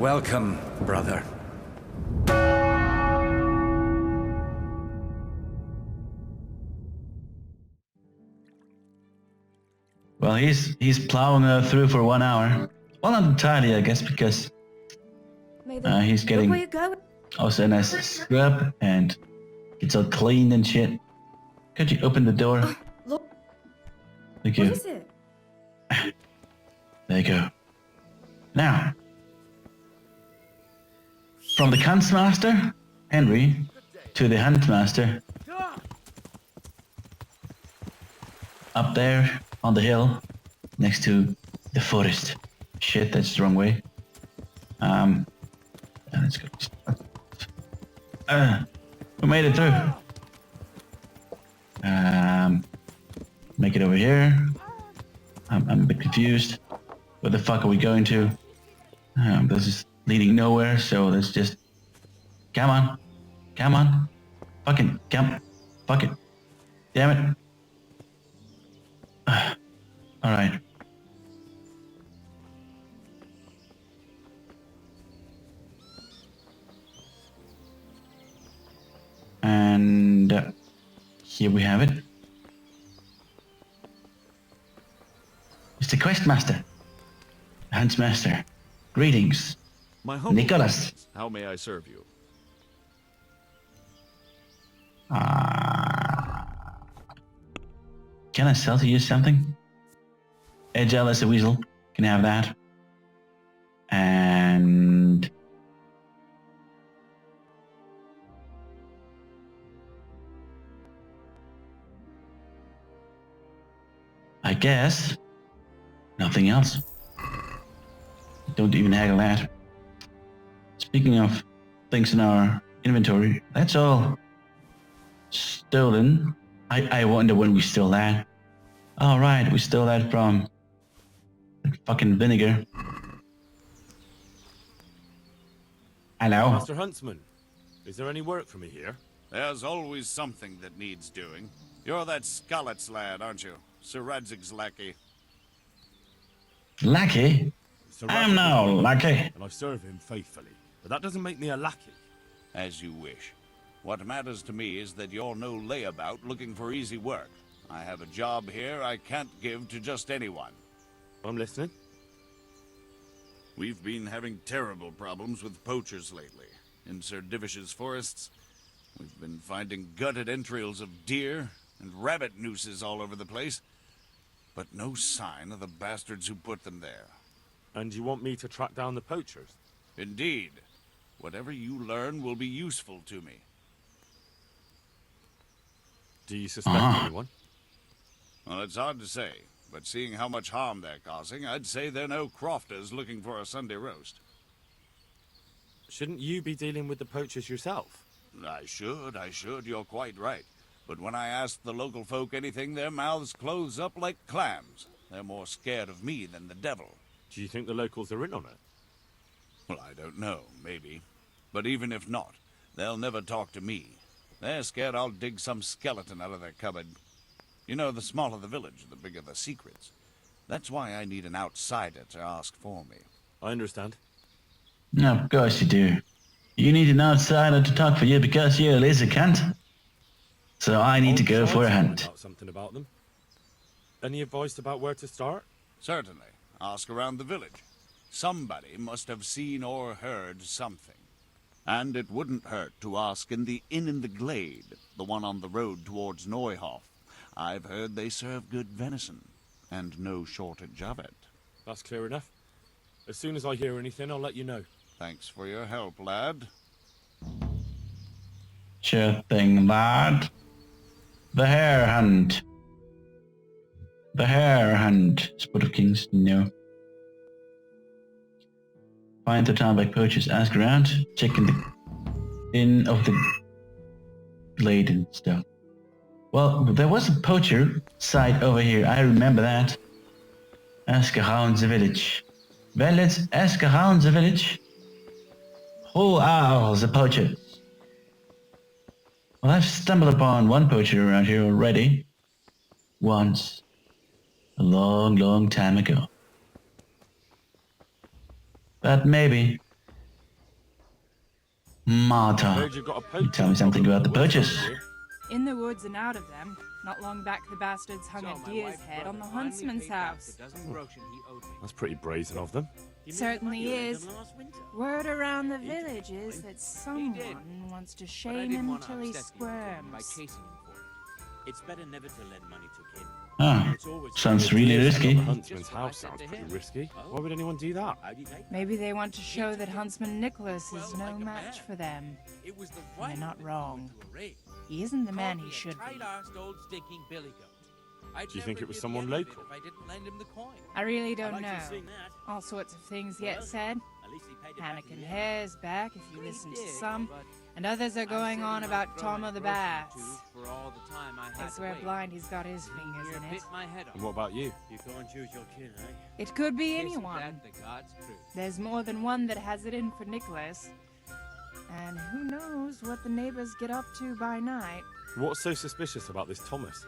Welcome, brother. Well, he's plowing through for 1 hour. Well, not entirely, I guess, because he's getting also a nice scrub and gets all clean and shit. Could you open the door? Look. Thank you. What is it? There you go. Now, from the Huntsmaster, Henry, to the Huntmaster, up there on the hill, next to the forest. Shit, that's the wrong way. Let's go. We made it through. Make it over here. I'm a bit confused. Where the fuck are we going to? This is leading nowhere, so let's just... Come on. Come on. Fucking, come. Fuck it. Damn it. Alright. And here we have it. It's the Questmaster. The Huntsmaster. Greetings. My humble Nicholas. friends, how may I serve you? Can I sell to you something? Agile as a weasel. Can I have that? And... I guess nothing else. Don't even haggle that. Speaking of things in our inventory, that's all stolen. I wonder when we stole that. All right, we stole that from that fucking vinegar. Hello? Master Huntsman, is there any work for me here? There's always something that needs doing. You're that Scarlet's lad, aren't you? Sir Radzig's lackey. Lackey? Sir I'm Radzig no is my lackey. lord, and I serve him faithfully. But that doesn't make me a lackey. As you wish. What matters to me is that you're no layabout looking for easy work. I have a job here I can't give to just anyone. I'm listening. We've been having terrible problems with poachers lately. In Sir Divish's forests, we've been finding gutted entrails of deer and rabbit nooses all over the place, but no sign of the bastards who put them there. And you want me to track down the poachers? Indeed. Whatever you learn will be useful to me. Do you suspect anyone? Well, it's hard to say, but seeing how much harm they're causing, I'd say they're no crofters looking for a Sunday roast. Shouldn't you be dealing with the poachers yourself? I should, you're quite right. But when I ask the local folk anything, their mouths close up like clams. They're more scared of me than the devil. Do you think the locals are in on it? Well, I don't know, maybe. But even if not, they'll never talk to me. They're scared I'll dig some skeleton out of their cupboard. You know, the smaller the village, the bigger the secrets. That's why I need an outsider to ask for me. I understand. Of course you do. You need an outsider to talk for you because you're a lazy cunt. So I need to go for a hunt. Something about them. Any advice about where to start? Certainly. Ask around the village. Somebody must have seen or heard something. And it wouldn't hurt to ask in the inn in the glade, the one on the road towards Neuhof. I've heard they serve good venison, and no shortage of it. That's clear enough. As soon as I hear anything, I'll let you know. Thanks for your help, lad. Sure thing, lad. The hare hunt. The hare hunt. Sport of Kings, no. Find the Tamlberg poachers, ask around, check in the inn of the glade and stuff. Well, there was a poacher site over here, I remember that. Ask around the village. Well, let's ask around the village. Who are the poachers? Well, I've stumbled upon one poacher around here already. Once. A long, long time ago. But maybe Marta, Heard you've got a poacher. tell me something about the poachers. In the woods and out of them. Not long back, the bastards hung a deer's head on the Huntsman's house. That's pretty brazen of them. Certainly is. Word around the village is that someone wants to shame him till he squirms. It's better never to lend money to him. Ah, sounds really risky. Huntsman's house sounds pretty risky. Why would anyone do that? Maybe they want to show that Huntsman Nicholas is no match for them. It was the And they're not wrong. to array. He isn't the man he should be. Tight-arsed old stinking billy goat. I'd Do you think never it was hear the someone end of it local? If I didn't lend him the coin. I really I'd don't like know. to sing that. All sorts of things get said. At least he paid it back in Hannikin the end. Hare's back if you He listen to did, some, but and others are I going said on he about might Tom grow of the a gross or Baths. two for all the time I had I to swear wait. blind he's got his fingers You in it. bit my head off. And what about you? You go and choose your kin, eh? It could be Isn't anyone. that the God's truth? There's more than one that has it in for Nicholas. And who knows what the neighbors get up to by night. What's so suspicious about this Thomas?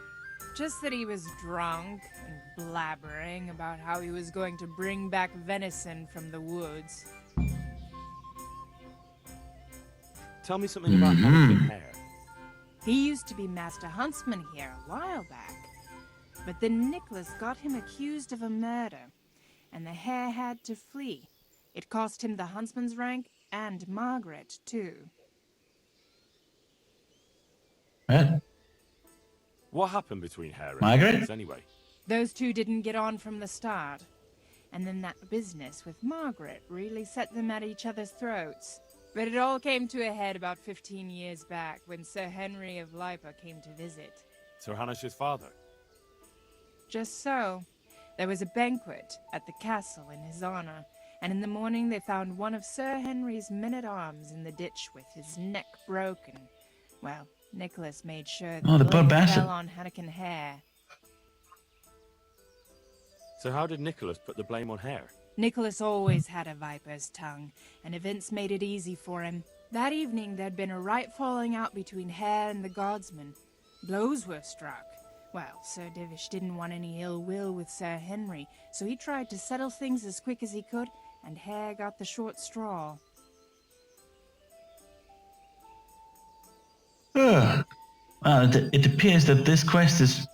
Just that he was drunk and blabbering about how he was going to bring back venison from the woods. Tell me something about Hannikin Hare. He used to be Master Huntsman here a while back. But then Nicholas got him accused of a murder, and the hare had to flee. It cost him the huntsman's rank and Margaret, too. What? What happened between Hare and Margaret? Nicholas anyway? Those two didn't get on from the start. And then that business with Margaret really set them at each other's throats. But it all came to a head about 15 years back when Sir Henry of Lipa came to visit. Sir Hanish's father? Just so. There was a banquet at the castle in his honor, and in the morning they found one of Sir Henry's men-at-arms in the ditch with his neck broken. Well, Nicholas made sure that Oh, the poor blame bastard. fell on Hannikin Hare. So how did Nicholas put the blame on Hare? Nicholas always had a viper's tongue, and events made it easy for him. That evening there'd been a right falling out between Hare and the guardsman. Blows were struck. Well, Sir Divish didn't want any ill will with Sir Henry, so he tried to settle things as quick as he could, and Hare got the short straw. Well, it appears that this quest is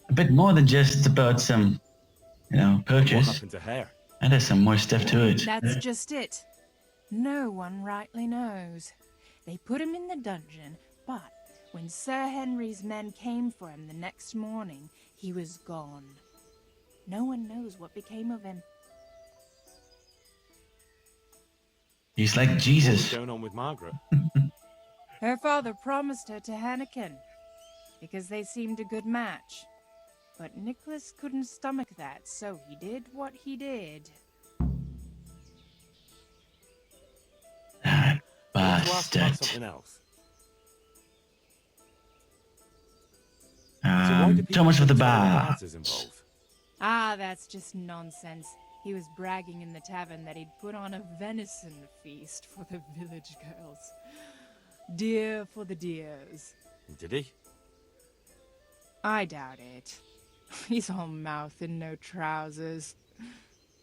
a bit more than just about some, What poachers. happened to Hare? And there's some more stuff to it. That's just it. No one rightly knows. They put him in the dungeon, but when Sir Henry's men came for him the next morning, he was gone. No one knows what became of him. He's like What's Jesus. going on with Margaret? Her father promised her to Hannikin, because they seemed a good match. But Nicholas couldn't stomach that, so he did what he did. That I want to ask about bastard. something else. So why do people Thomas with the think Tom bar. Baths is involved? Ah, that's just nonsense. He was bragging in the tavern that he'd put on a venison feast for the village girls. Deer for the deers. Did he? I doubt it. He's all mouth and no trousers.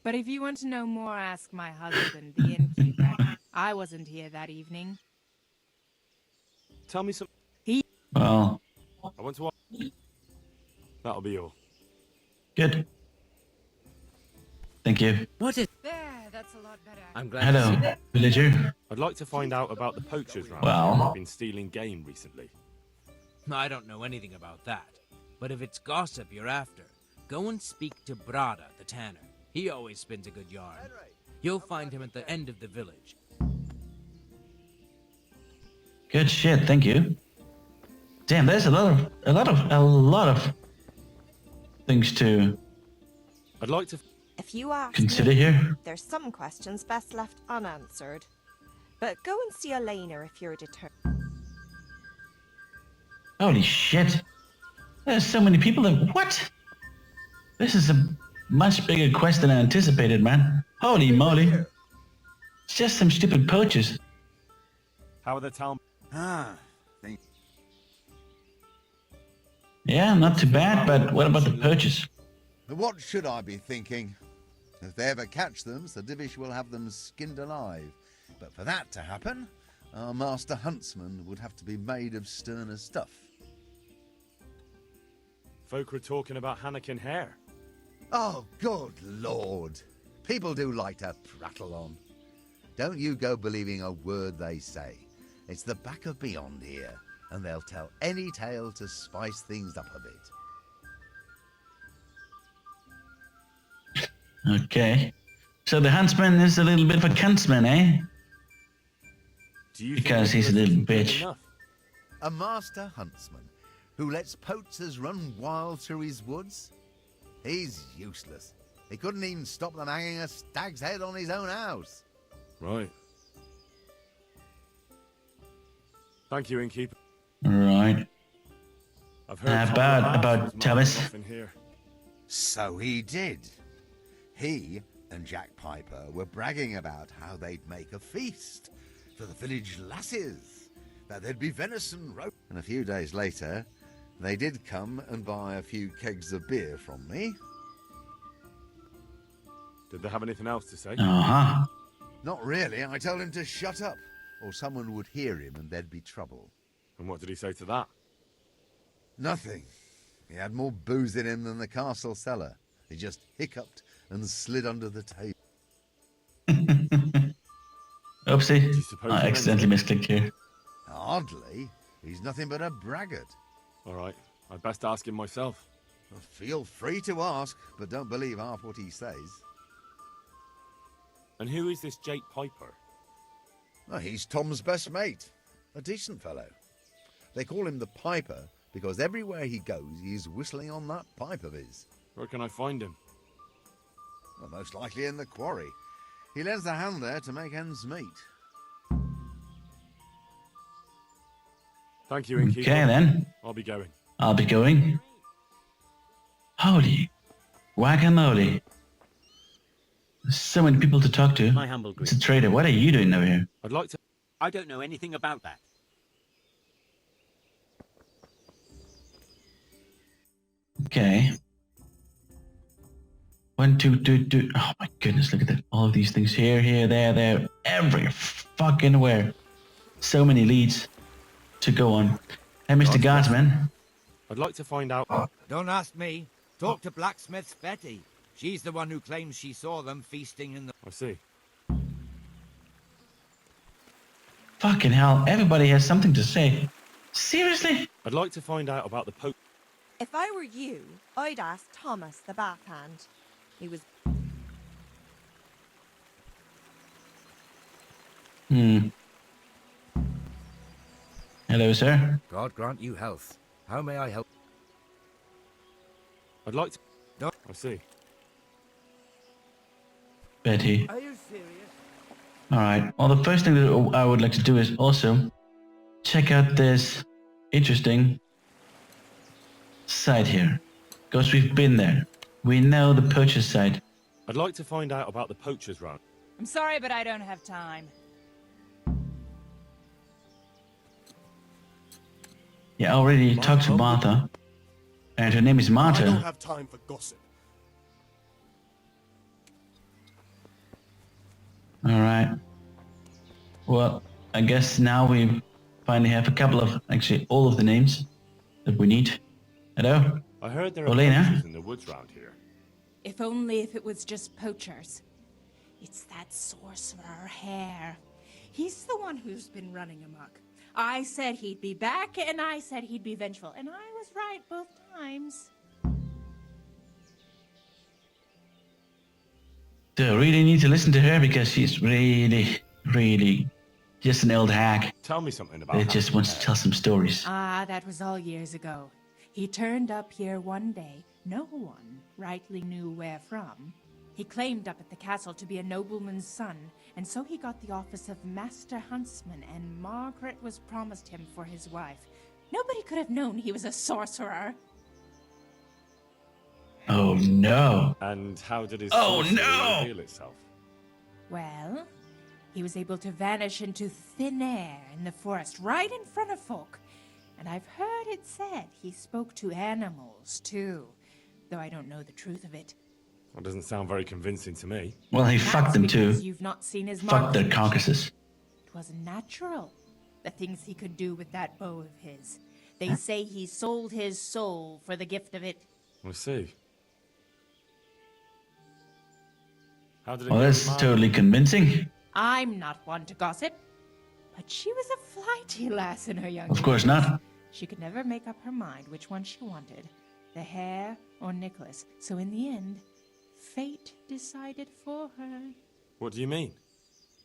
But if you want to know more, ask my husband, the innkeeper. I wasn't here that evening. Tell me some. Well, I want to ask. That'll be all. good. Thank you. What is... There, that's a lot better. I'm glad to see Hello, that. villager. I'd like to find out about the poachers round Well- here who've been stealing game recently. I don't know anything about that. But if it's gossip you're after, go and speak to Brada, the tanner. He always spins a good yarn. You'll find him at the end of the village. Good shit, thank you. Damn, there's a lot of things to I'd like to. If you ask consider me, here. there's some questions best left unanswered. But go and see Elena if you're determined. Holy shit. There's so many people that... What? This is a much bigger quest than I anticipated, man. Holy moly. It's just some stupid poachers. How are the town? Yeah, not too bad, but what about the poachers? What should I be thinking? If they ever catch them, Sir Divish will have them skinned alive. But for that to happen, Our master huntsman would have to be made of sterner stuff. Folk were talking about Hannikin hair. Oh, good lord. People do like to prattle on. Don't you go believing a word they say. It's the back of beyond here, and they'll tell any tale to spice things up a bit. Okay. So the Huntsman is a little bit of a cuntsman, eh? Do you Because think he's a little isn't good bitch. enough? A master huntsman who lets poachers run wild through his woods? He's useless. He couldn't even stop them hanging a stag's head on his own house. Right. Thank you, innkeeper. Right. I've heard About Thomas. in here. So he did. He and Jack Piper were bragging about how they'd make a feast for the village lasses, that there'd be venison roast. And a few days later, they did come and buy a few kegs of beer from me. Did they have anything else to say? Uh-huh. Not really. I told him to shut up, or someone would hear him and there'd be trouble. And what did he say to that? Nothing. He had more booze in him than the castle cellar. He just hiccuped and slid under the table. Oopsie. Do you suppose I he accidentally misclicked here. Hardly. He's nothing but a braggart. All right. I'd best ask him myself. Well, feel free to ask, but don't believe half what he says. And who is this Jake Piper? Well, he's Tom's best mate. A decent fellow. They call him the Piper because everywhere he goes, he's whistling on that pipe of his. Where can I find him? Well, most likely in the quarry. He lends a hand there to make ends meet. Thank you, innkeeper. Okay then. I'll be going. I'll be going. Holy guacamole. There's so many people to talk to. My humble It's a trader. What are you doing over here? I'd like to... I don't know anything about that. Okay. 1, 2, 2, 2. Oh my goodness, look at that. All of these things here, there, every fucking where. So many leads to go on. Hey, Mr. Guardsman. I'd like to find out... Don't ask me. Talk to blacksmith's Betty. She's the one who claims she saw them feasting in the... I see. Fucking hell, everybody has something to say. Seriously? I'd like to find out about the Pope. If I were you, I'd ask Thomas the bath hand. He was... Hello, sir. God grant you health. How may I help? I'd like to... Don't- I see. Betty. Are you serious? Alright, well the first thing that I would like to do is also check out this interesting site here. Because we've been there. We know the Poacher site. I'd like to find out about the Poacher's round. I'm sorry, but I don't have time. Yeah, I already talked to Martha. And her name is I don't Martha. have time for gossip. Alright. Well, I guess now we finally have a couple of, actually all of the names that we need. Hello? I heard there are Olena? poachers in the woods round here. If only if it was just poachers. It's that sorcerer Hare. He's the one who's been running amok. I said he'd be back, and I said he'd be vengeful, and I was right both times. Do I really need to listen to her because she's really just an old hag Tell me something about that just wants to tell some stories. Ah, that was all years ago. He turned up here one day. No one rightly knew where from. He claimed up at the castle to be a nobleman's son, and so he got the office of Master Huntsman, and Margaret was promised him for his wife. Nobody could have known he was a sorcerer. Oh no. And how did his Oh, sorcery no! reveal itself? Well, he was able to vanish into thin air in the forest right in front of folk. And I've heard it said he spoke to animals, too, though I don't know the truth of it. That doesn't sound very convincing to me. Well, he That's fucked them because too. You've not seen his Fucked their mark. carcasses. It was natural. The things he could do with that bow of his. They say he sold his soul for the gift of it. I see. How did it Well, go that's with Margaret? totally convincing. I'm not one to gossip, but she was a flighty lass in her young Of course years. not. She could never make up her mind which one she wanted, the hare or Nicholas. So in the end, fate decided for her. What do you mean?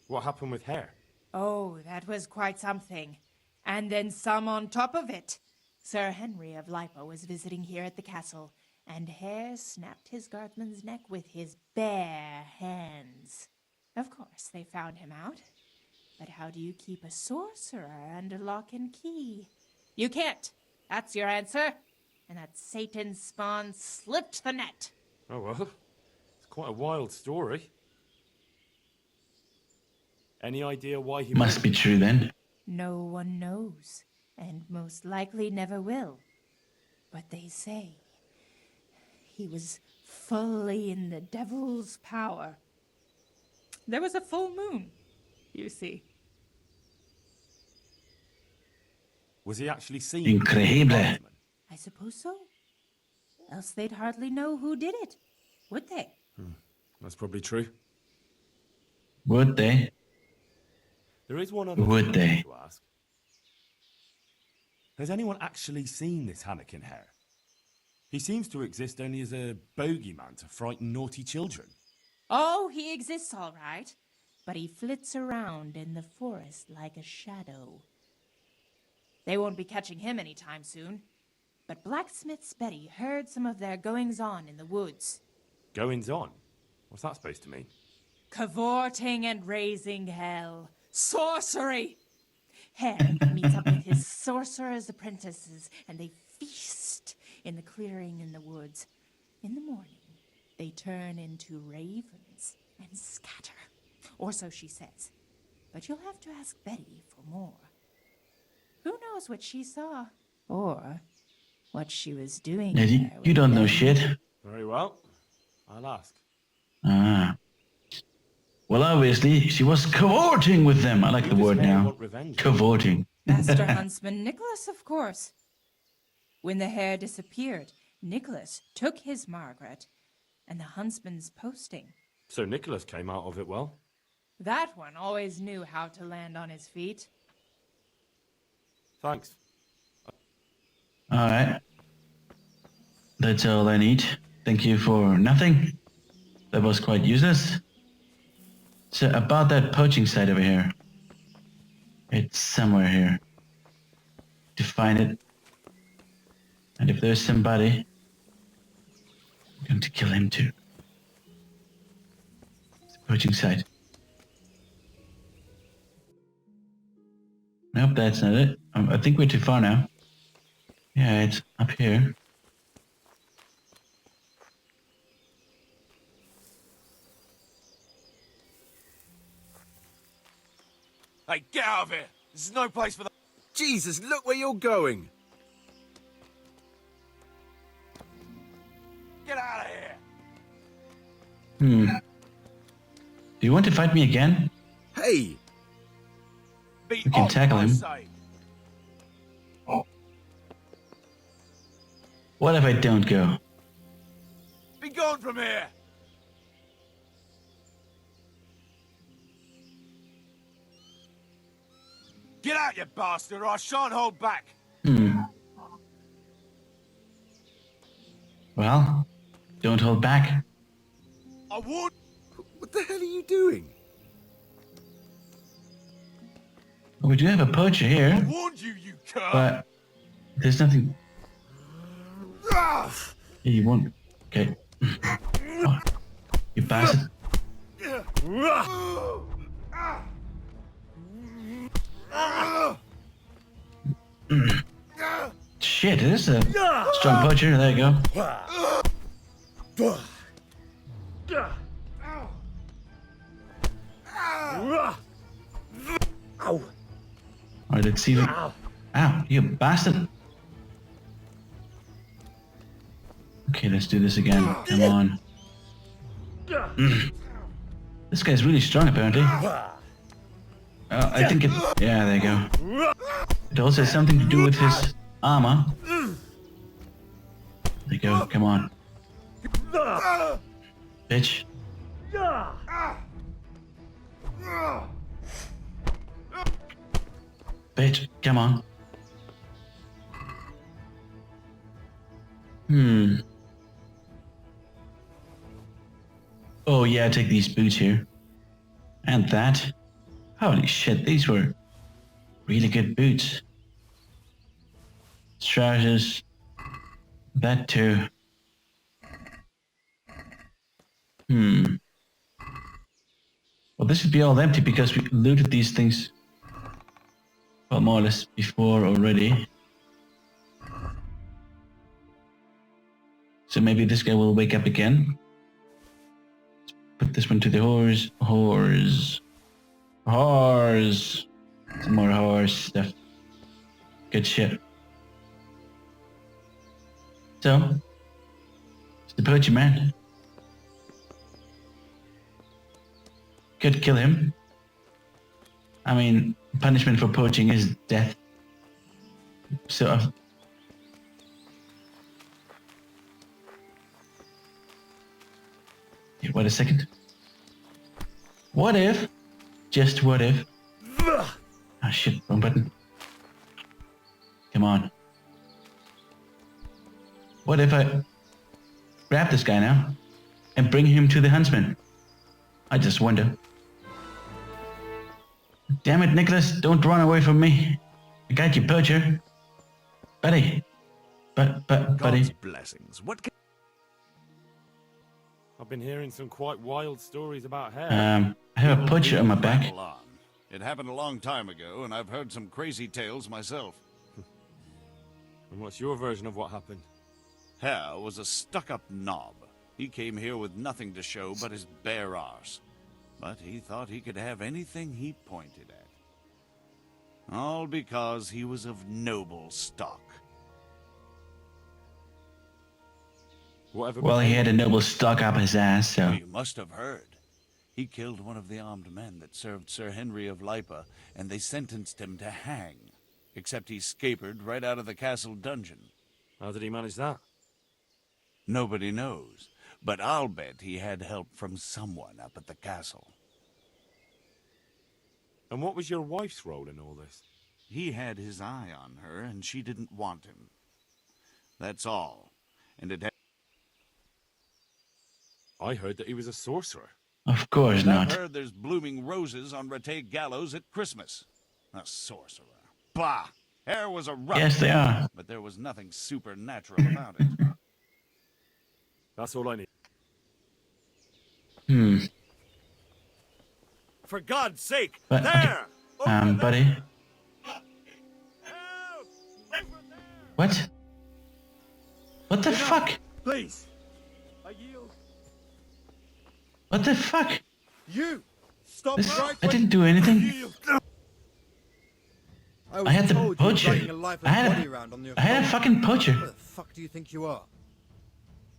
What happened with Hare? Oh, that was quite something. And then some on top of it. Sir Henry of Lipa was visiting here at the castle, and Hare snapped his guardsman's neck with his bare hands. Of course, they found him out. But how do you keep a sorcerer under lock and key? You can't. That's your answer. And that Satan spawn slipped the net. Oh well, it's quite a wild story. Any idea why he Must be true then. No one knows, and most likely never will. But they say he was fully in the devil's power. There was a full moon, you see. Was he actually seen? Increíble. Huntsman? I suppose so. Else they'd hardly know who did it, would they? That's probably true. Would they? There is one other Would thing I they? need to ask. Has anyone actually seen this Hannikin Hare? He seems to exist only as a bogeyman to frighten naughty children. Oh, he exists all right, but he flits around in the forest like a shadow. They won't be catching him anytime soon. But Blacksmith's Betty heard some of their goings-on in the woods. Goings on? What's that supposed to mean? Cavorting and raising hell. Sorcery! Hare meets up with his sorcerer's apprentices, and they feast in the clearing in the woods. In the morning, they turn into ravens and scatter. Or so she says. But you'll have to ask Betty for more. Who knows what she saw? Or what she was doing Yeah, there you with don't know them. shit. Very well. I'll ask. Ah. Well, obviously, she was cavorting with them. I like the Does word Hare now. want revenge? Cavorting. Master Huntsman Nicholas, of course. When the hare disappeared, Nicholas took his Margaret and the huntsman's posting. So Nicholas came out of it well. That one always knew how to land on his feet. Thanks. Alright. That's all I need. Thank you for nothing. That was quite useless. So about that poaching site over here. It's somewhere here. To find it. And if there's somebody, I'm going to kill him too. It's a poaching site. Nope, that's not it. I think we're too far now. Yeah, it's up here. Hey, get out of here! This is no place for the... Jesus, look where you're going! Get out of here! Do you want to fight me again? Hey! Be We can off, tackle I him. say. What if I don't go? Be gone from here! Get out, you bastard, or I shan't hold back! Well, don't hold back. I would... What the hell are you doing? We do have a poacher I here, warned you, you cur! but there's nothing. Ah! You won't. Okay. Oh, you bastard. Shit, it is a strong poacher. There you go. Alright, let's see. Ow, you bastard. Okay, let's do this again. Come on. This guy's really strong, apparently. I think it... Yeah, there you go. It also has something to do with his armor. There you go, come on. Bitch. Bitch, come on. Oh yeah, take these boots here. And that. Holy shit, these were really good boots. Trousers. That too. Well, this should be all empty because we looted these things, well, more or less before already. So maybe this guy will wake up again. Let's put this one to the horse. Some more horse stuff. Good shit. So, it's the Poacher man. Could kill him. I mean, punishment for poaching is death. So, wait a second. What if, just what if, oh shit, wrong button. Come on. What if I grab this guy now and bring him to the Huntsman? I just wonder. Damn it, Nicholas, don't run away from me. I got you, Poacher. Buddy. Buddy. God's blessings. What can... I've been hearing some quite wild stories about hair. I have a Poacher on my back. Rattle on. It happened a long time ago, and I've heard some crazy tales myself. And what's your version of what happened? Hare was a stuck-up knob. He came here with nothing to show but his bare arse. But he thought he could have anything he pointed at. All because he was of noble stock. Whatever. Well, he had a noble stock up his ass, so... You must have heard. He killed one of the armed men that served Sir Henry of Lipa, and they sentenced him to hang. Except he scapered right out of the castle dungeon. How did he manage that? Nobody knows, but I'll bet he had help from someone up at the castle. And what was your wife's role in all this? He had his eye on her, and she didn't want him. That's all. And it had... I heard that he was a sorcerer. Of course I've not. heard there's blooming roses on Rattay Gallows at Christmas. A sorcerer. Bah! Hare was a rough. Yes, they are. But there was nothing supernatural about it. That's all I need. For God's sake! But, There! okay. Buddy. What? What the fuck? Please! I yield. What the fuck? You! Stop This, right I didn't do anything. I had the told you Poacher. dragging a lifeless body around on your I had a fucking Poacher. Who the fuck do you think you are?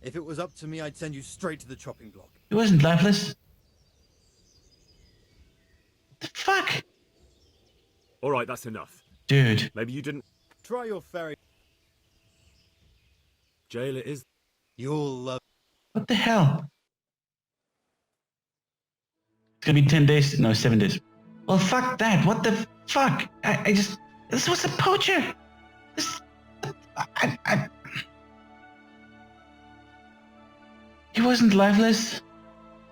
If it was up to me, I'd send you straight to the chopping block. He wasn't lifeless. What the fuck? All right, that's enough. Dude. Maybe you didn't... Try your ferry. Jail it is. You'll love... What the hell? It's gonna be 10 days. No, 7 days. Well, fuck that. What the fuck? I just... This was a Poacher. This... He wasn't lifeless.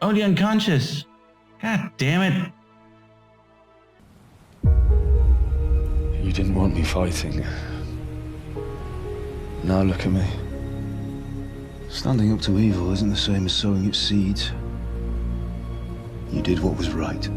Only unconscious. God damn it. You didn't want me fighting. Now look at me. Standing up to evil isn't the same as sowing its seeds. You did what was right.